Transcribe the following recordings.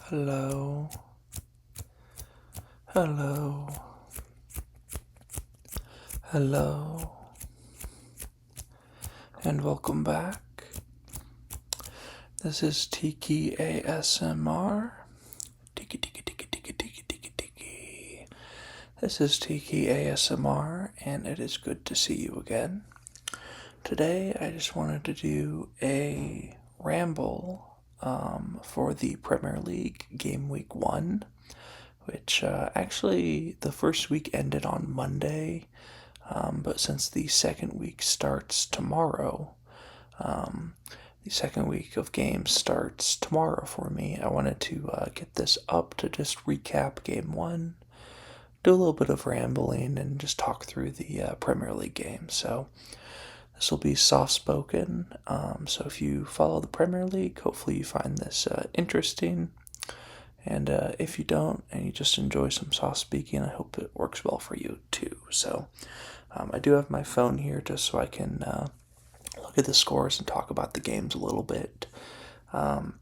Hello, hello, hello, and welcome back. This is Tiki ASMR. Tiki, tiki, tiki, tiki, tiki, tiki, tiki. This is Tiki ASMR, and it is good to see you again. Today, I just wanted to do a ramble for the Premier League Game Week 1, which actually the first week ended on Monday, but since the second week starts tomorrow, the second week of games starts tomorrow for me. I wanted to get this up to just recap Game 1, do a little bit of rambling, and just talk through the Premier League games. So this will be soft spoken. So if you follow the Premier League, hopefully you find this interesting. And if you don't, and you just enjoy some soft speaking, I hope it works well for you too. So I do have my phone here just so I can look at the scores and talk about the games a little bit. I've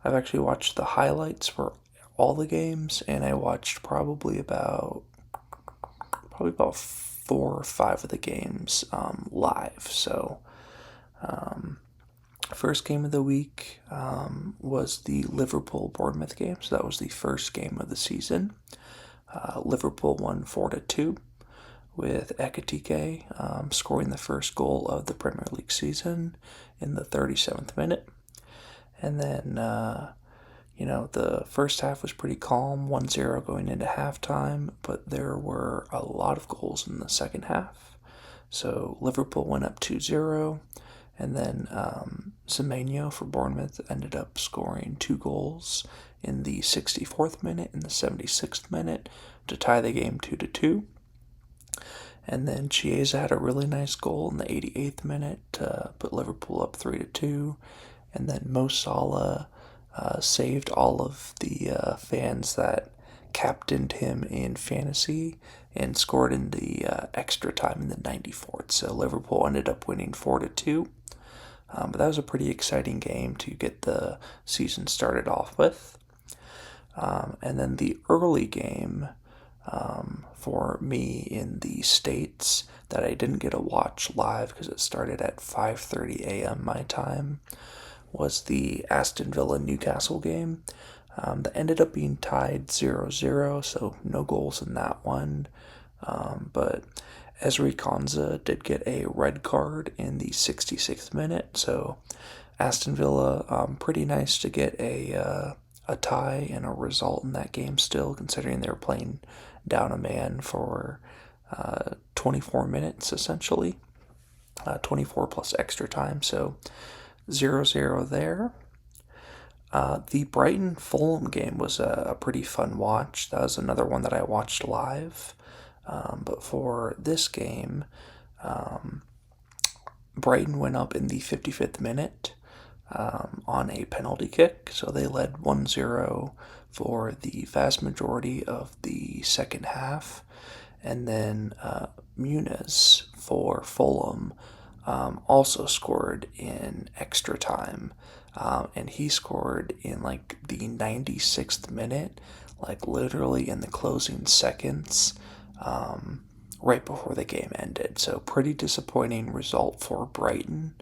actually watched the highlights for all the games, and I watched probably about 4 or 5 of the games live. So first game of the week was the Liverpool-Bournemouth game. So that was the first game of the season. Liverpool won 4-2 with Ekitike scoring the first goal of the Premier League season in the 37th minute. And then, the first half was pretty calm, 1-0 going into halftime, but there were a lot of goals in the second half. So Liverpool went up 2-0, and then Semenyo for Bournemouth ended up scoring 2 goals in the 64th minute and the 76th minute to tie the game 2-2. And then Chiesa had a really nice goal in the 88th minute to put Liverpool up 3-2. And then Mo Salah saved all of the fans that captained him in fantasy and scored in the extra time in the 94th. So Liverpool ended up winning 4-2. But that was a pretty exciting game to get the season started off with. And then the early game for me in the States that I didn't get to watch live because it started at 5:30 a.m. my time was the Aston Villa Newcastle game that ended up being tied 0-0, so no goals in that one. But Ezri Konsa did get a red card in the 66th minute, so Aston Villa, pretty nice to get a tie and a result in that game still, considering they were playing down a man for 24 minutes, essentially. 24 plus extra time, so 0-0 there. The Brighton Fulham game was a pretty fun watch. That was another one that I watched live. But for this game, Brighton went up in the 55th minute on a penalty kick, so they led 1-0 for the vast majority of the second half. And then Muniz for Fulham also scored in extra time, and he scored in like the 96th minute, like literally in the closing seconds, right before the game ended. So pretty disappointing result for Brighton,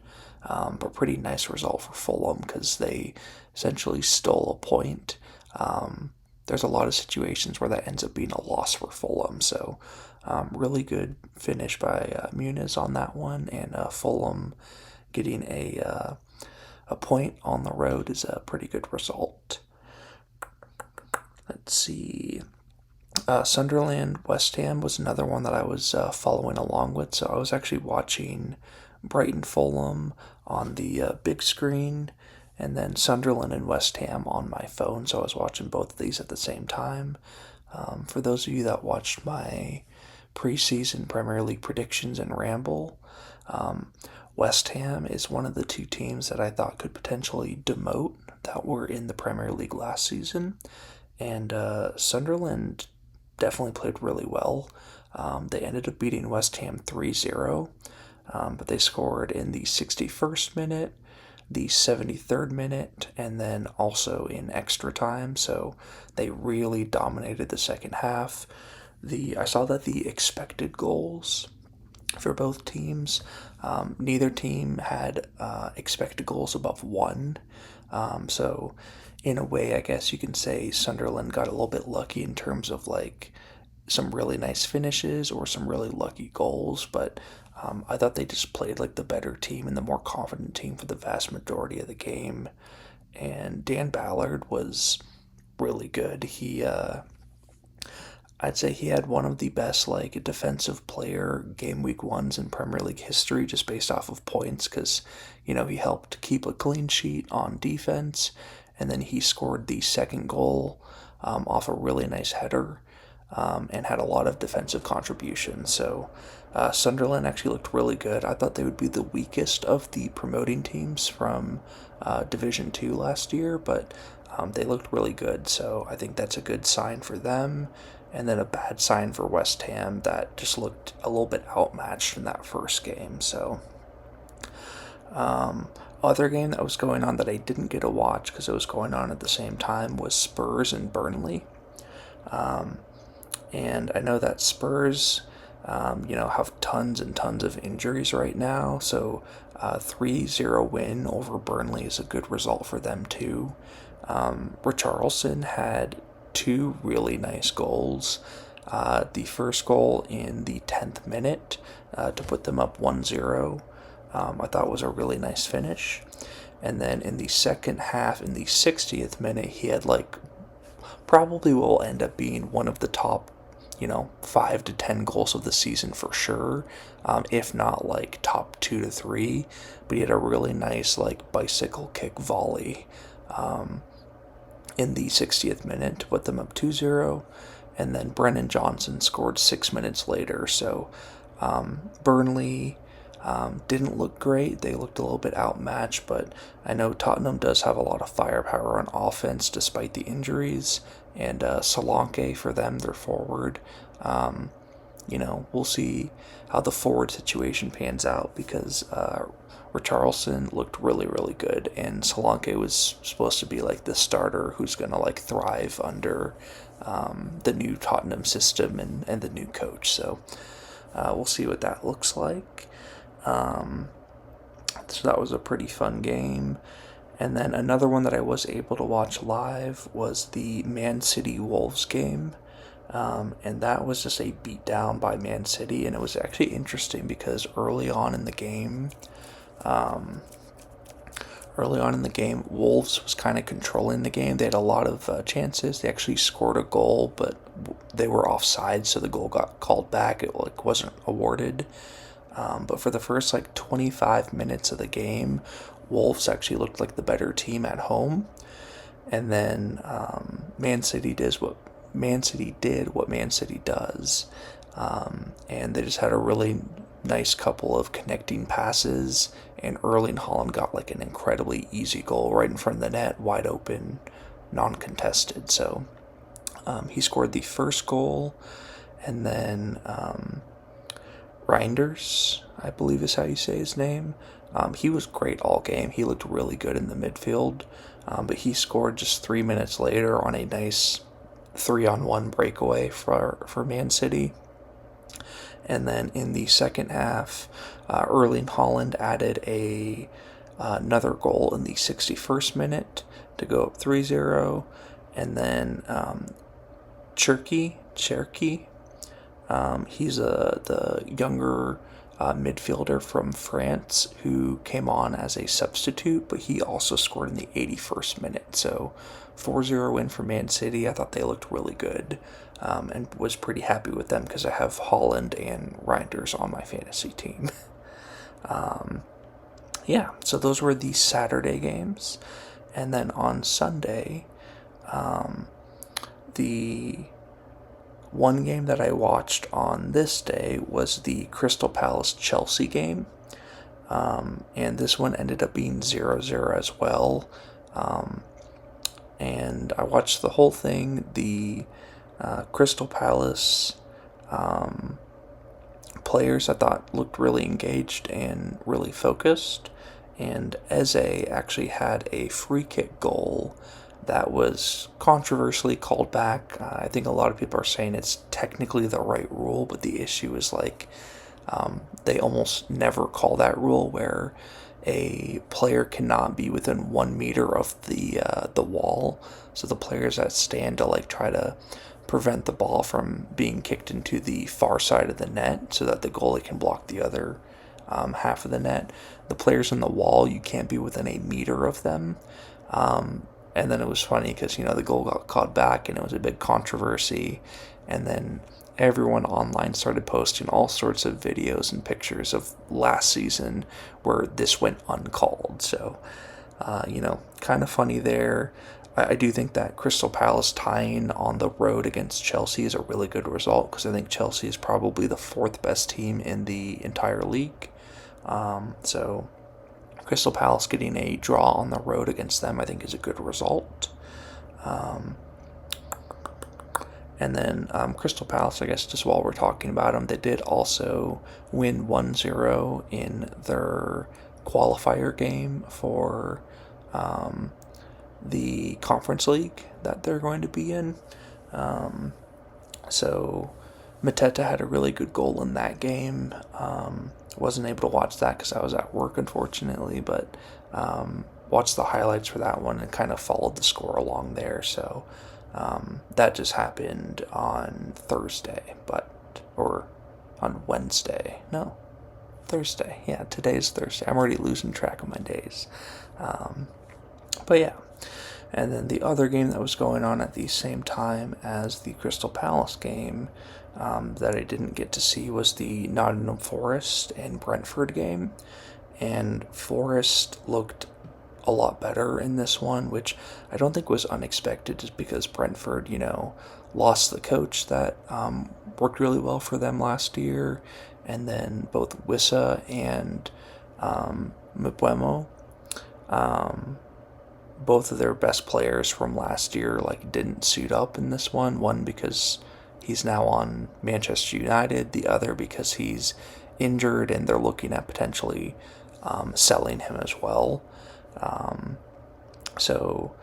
but pretty nice result for Fulham because they essentially stole a point. There's a lot of situations where that ends up being a loss for Fulham, so really good finish by Muniz on that one, and Fulham getting a point on the road is a pretty good result. Let's see. Sunderland West Ham was another one that I was following along with, so I was actually watching Brighton Fulham on the big screen, and then Sunderland and West Ham on my phone, so I was watching both of these at the same time. For those of you that watched my preseason Premier League predictions and Ramble, West Ham is one of the 2 teams that I thought could potentially demote that were in the Premier League last season, and Sunderland definitely played really well. They ended up beating West Ham 3-0, but they scored in the 61st minute, the 73rd minute and then also in extra time. So they really dominated the second half. I saw that the expected goals for both teams, neither team had expected goals above one. So in a way, I guess you can say Sunderland got a little bit lucky in terms of like some really nice finishes or some really lucky goals, but I thought they just played like the better team and the more confident team for the vast majority of the game. And Dan Ballard was really good. I'd say he had one of the best like defensive player game week ones in Premier League history, just based off of points, because he helped keep a clean sheet on defense, and then he scored the second goal off a really nice header, and had a lot of defensive contributions. So Sunderland actually looked really good. I thought they would be the weakest of the promoting teams from Division 2 last year, but they looked really good. So I think that's a good sign for them. And then a bad sign for West Ham that just looked a little bit outmatched in that first game. So other game that was going on that I didn't get to watch because it was going on at the same time was Spurs and Burnley. And I know that Spurs, have tons and tons of injuries right now. So 3-0 win over Burnley is a good result for them too. Richarlison had two really nice goals. The first goal in the 10th minute to put them up 1-0, I thought was a really nice finish. And then in the second half, in the 60th minute, he had like probably will end up being one of the top 5 to 10 goals of the season for sure, if not like top 2 to 3. But he had a really nice like bicycle kick volley in the 60th minute to put them up 2-0, and then Brennan Johnson scored 6 minutes later. So Burnley didn't look great. They looked a little bit outmatched, but I know Tottenham does have a lot of firepower on offense despite the injuries, and Solanke for them, their forward. We'll see how the forward situation pans out because Richarlison looked really, really good, and Solanke was supposed to be like the starter who's going to like thrive under the new Tottenham system and the new coach. So we'll see what that looks like. So that was a pretty fun game. And then another one that I was able to watch live was the Man City Wolves game. And that was just a beatdown by Man City. And it was actually interesting because early on in the game, Wolves was kind of controlling the game. They had a lot of chances. They actually scored a goal, but they were offside, so the goal got called back. It wasn't awarded. But for the first 25 minutes of the game, Wolves actually looked like the better team at home. And then Man City did what Man City does. And they just had a really nice couple of connecting passes, and Erling Haaland got an incredibly easy goal right in front of the net, wide open, non-contested. So he scored the first goal, and then Reinders, I believe is how you say his name. He was great all game. He looked really good in the midfield, but he scored just 3 minutes later on a nice 3-on-1 breakaway for Man City. And then in the second half, Erling Haaland added another goal in the 61st minute to go up 3-0. And then Cherki, he's the younger midfielder from France who came on as a substitute, but he also scored in the 81st minute. So 4-0 win for Man City. I thought they looked really good, and was pretty happy with them because I have Haaland and Reinders on my fantasy team. So those were the Saturday games. And then on Sunday, the one game that I watched on this day was the Crystal Palace-Chelsea game. And this one ended up being 0-0 as well. And I watched the whole thing. The Crystal Palace players I thought looked really engaged and really focused. and Eze actually had a free kick goal that was controversially called back. I think a lot of people are saying it's technically the right rule, but the issue is like they almost never call that rule where a player cannot be within 1 meter of the wall. So the players that stand to like try to prevent the ball from being kicked into the far side of the net, so that the goalie can block the other half of the net. The players in the wall, you can't be within 1 meter of them. And then it was funny because, the goal got called back and it was a big controversy. And then everyone online started posting all sorts of videos and pictures of last season where this went uncalled. So, kind of funny there. I do think that Crystal Palace tying on the road against Chelsea is a really good result, because I think Chelsea is probably the fourth best team in the entire league. So Crystal Palace getting a draw on the road against them, I think, is a good result. And then Crystal Palace, I guess, just while we're talking about them, they did also win 1-0 in their qualifier game for the Conference League that they're going to be in. So Mateta had a really good goal in that game. Wasn't able to watch that because I was at work, unfortunately, but watched the highlights for that one and kind of followed the score along there. So that just happened on Thursday, or on Wednesday. No, Thursday. Yeah, today's Thursday. I'm already losing track of my days. But yeah. And then the other game that was going on at the same time as the Crystal Palace game that I didn't get to see was the Nottingham Forest and Brentford game. And Forest looked a lot better in this one, which I don't think was unexpected, just because Brentford, lost the coach that worked really well for them last year. And then both Wissa and Mbeumo, both of their best players from last year didn't suit up in this one because he's now on Manchester United, the other because he's injured and they're looking at potentially selling him as well. So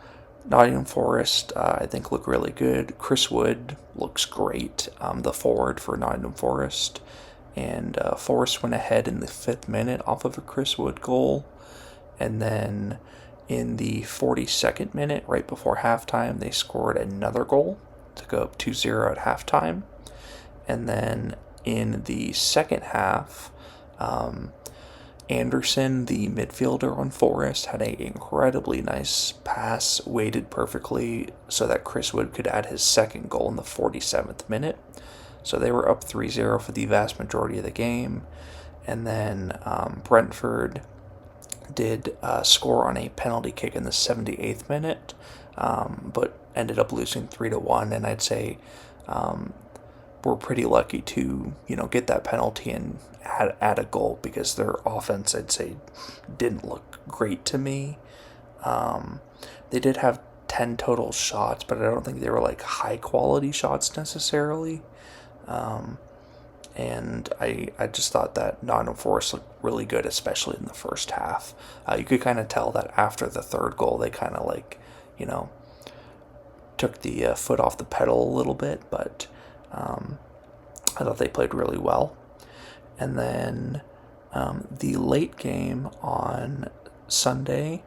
Nottingham Forest, I think, look really good. Chris Wood looks great, the forward for Nottingham Forest. And Forest went ahead in the 5th minute off of a Chris Wood goal. And then in the 42nd minute, right before halftime, they scored another goal to go up 2-0 at halftime. And then in the second half, Anderson, the midfielder on Forest, had an incredibly nice pass, weighted perfectly so that Chris Wood could add his second goal in the 47th minute. So they were up 3-0 for the vast majority of the game. And then Brentford did score on a penalty kick in the 78th minute, but ended up losing 3-1. And I'd say we're pretty lucky to get that penalty and add a goal, because their offense, I'd say, didn't look great to me. They did have 10 total shots, but I don't think they were high quality shots necessarily. And I just thought that Nottingham Forest looked really good, especially in the first half. You could kind of tell that after the third goal, they kind of took the foot off the pedal a little bit, but I thought they played really well. And then the late game on Sunday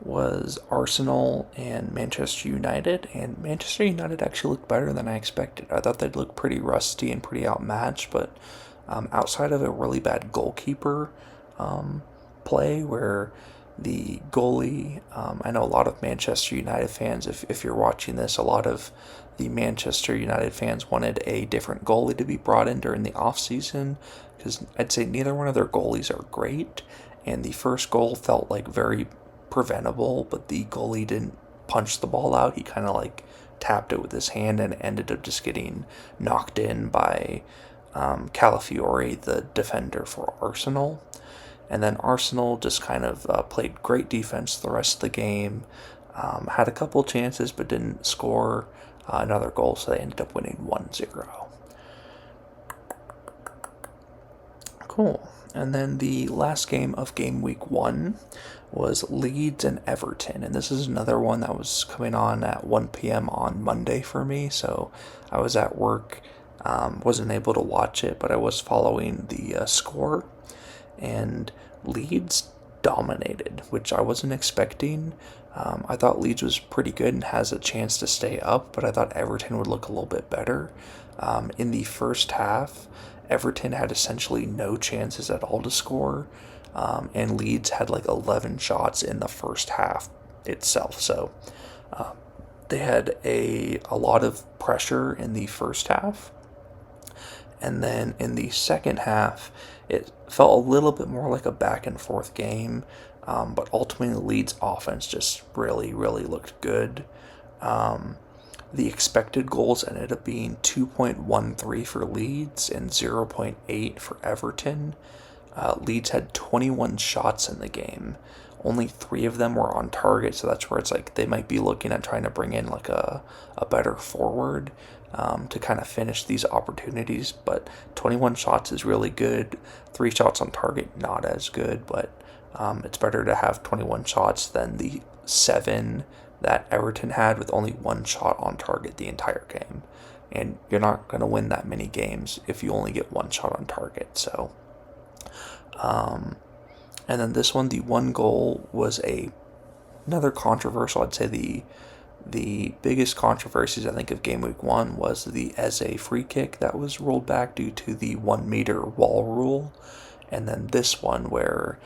was Arsenal and Manchester United, and Manchester United actually looked better than I expected. I thought they'd look pretty rusty and pretty outmatched, but outside of a really bad goalkeeper play where the goalie, I know a lot of Manchester United fans, if you're watching this, a lot of the Manchester United fans wanted a different goalie to be brought in during the off-season, because I'd say neither one of their goalies are great, and the first goal felt very preventable, but the goalie didn't punch the ball out. He kind of tapped it with his hand and ended up just getting knocked in by Calafiore, the defender for Arsenal. And then Arsenal just kind of played great defense the rest of the game, had a couple chances but didn't score another goal, so they ended up winning 1-0. Cool. And then the last game of game week 1 was Leeds and Everton. And this is another one that was coming on at 1 p.m. on Monday for me. So I was at work, wasn't able to watch it, but I was following the score. And Leeds dominated, which I wasn't expecting. I thought Leeds was pretty good and has a chance to stay up, but I thought Everton would look a little bit better. In the first half, Everton had essentially no chances at all to score, and Leeds had like 11 shots in the first half itself. So they had a lot of pressure in the first half. And then in the second half, it felt a little bit more like a back and forth game, but ultimately the Leeds offense just really, really looked good. The expected goals ended up being 2.13 for Leeds and 0.8 for Everton. Leeds had 21 shots in the game. Only 3 of them were on target, so that's where it's like they might be looking at trying to bring in like a better forward to kind of finish these opportunities. But 21 shots is really good. 3 shots on target, not as good, but it's better to have 21 shots than the 7 that Everton had with only 1 shot on target the entire game. And you're not going to win that many games if you only get 1 shot on target. So, and then this one, the 1 goal was another controversial. I'd say the biggest controversies I think of game week 1 was the Eze free kick that was rolled back due to the 1 meter wall rule, and then this one where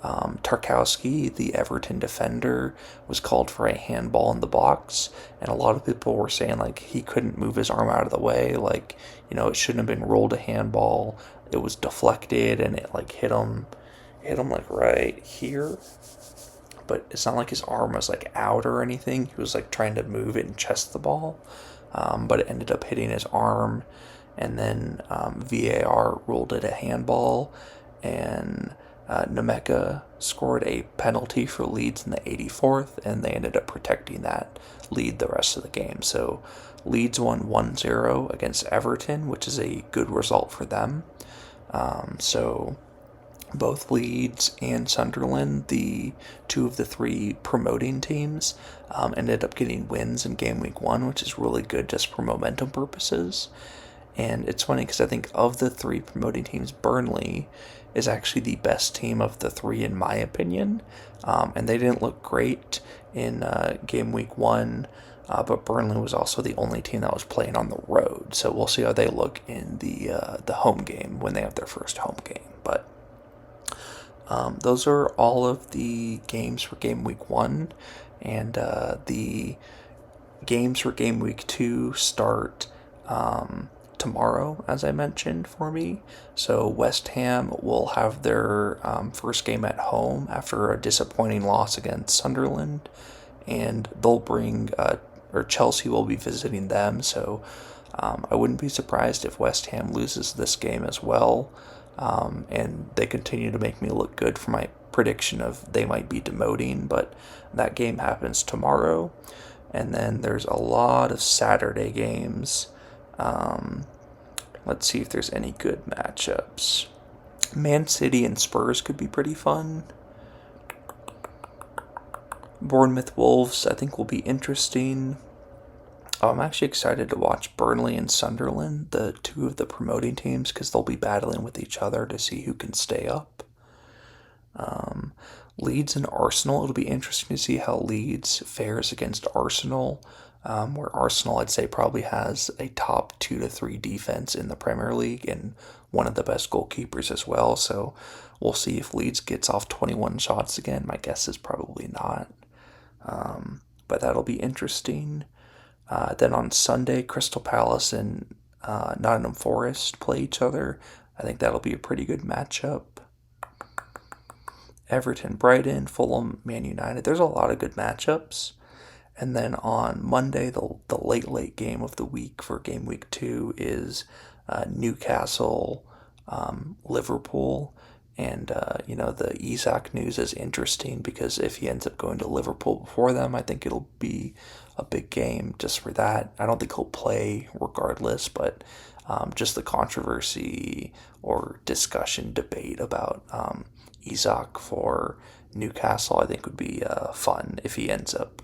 Tarkowski, the Everton defender, was called for a handball in the box, and a lot of people were saying like he couldn't move his arm out of the way, like, you know, it shouldn't have been rolled a handball. It was deflected and it like hit him like right here. But it's not like his arm was like out or anything. He was like trying to move it and chest the ball, but it ended up hitting his arm, and then VAR ruled it a handball, and Nemeka scored a penalty for Leeds in the 84th, and they ended up protecting that lead the rest of the game. So Leeds won 1-0 against Everton, which is a good result for them. So both Leeds and Sunderland, the 2 of the 3 promoting teams, ended up getting wins in game week 1, which is really good just for momentum purposes. And it's funny because I think of the 3 promoting teams, Burnley is actually the best team of the 3 in my opinion. And they didn't look great in game week 1, but Burnley was also the only team that was playing on the road. So we'll see how they look in the home game when they have their first home game. But those are all of the games for game week 1, and the games for game week 2 start tomorrow, as I mentioned for me. So West Ham will have their first game at home after a disappointing loss against Sunderland, and they'll bring, or Chelsea will be visiting them, so I wouldn't be surprised if West Ham loses this game as well. And they continue to make me look good for my prediction of they might be demoting, but that game happens tomorrow. And then there's a lot of Saturday games. Let's see if there's any good matchups. Man City and Spurs could be pretty fun. Bournemouth Wolves I think will be interesting. I'm actually excited to watch Burnley and Sunderland, the 2 of the promoting teams, because they'll be battling with each other to see who can stay up. Leeds and Arsenal, it'll be interesting to see how Leeds fares against Arsenal, where Arsenal I'd say probably has a top 2 to 3 defense in the Premier League and one of the best goalkeepers as well. So we'll see if Leeds gets off 21 shots again. My guess is probably not. But that'll be interesting. Then on Sunday, Crystal Palace and Nottingham Forest play each other. I think that'll be a pretty good matchup. Everton, Brighton, Fulham, Man United. There's a lot of good matchups. And then on Monday, the late game of the week for game week 2 is Newcastle, Liverpool. And, the Isak news is interesting because if he ends up going to Liverpool before them, I think it'll be a big game just for that. I don't think he'll play regardless, but just the controversy or discussion, debate about Isak for Newcastle, I think would be fun if he ends up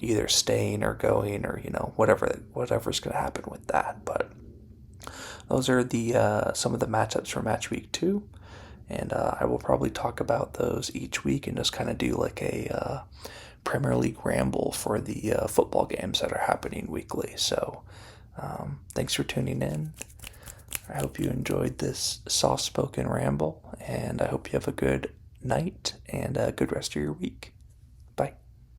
either staying or going, or whatever's going to happen with that. But those are the some of the matchups for match week 2, and I will probably talk about those each week and just kind of do like a Premier League ramble for the football games that are happening weekly. So thanks for tuning in. I hope you enjoyed this soft-spoken ramble, and I hope you have a good night and a good rest of your week.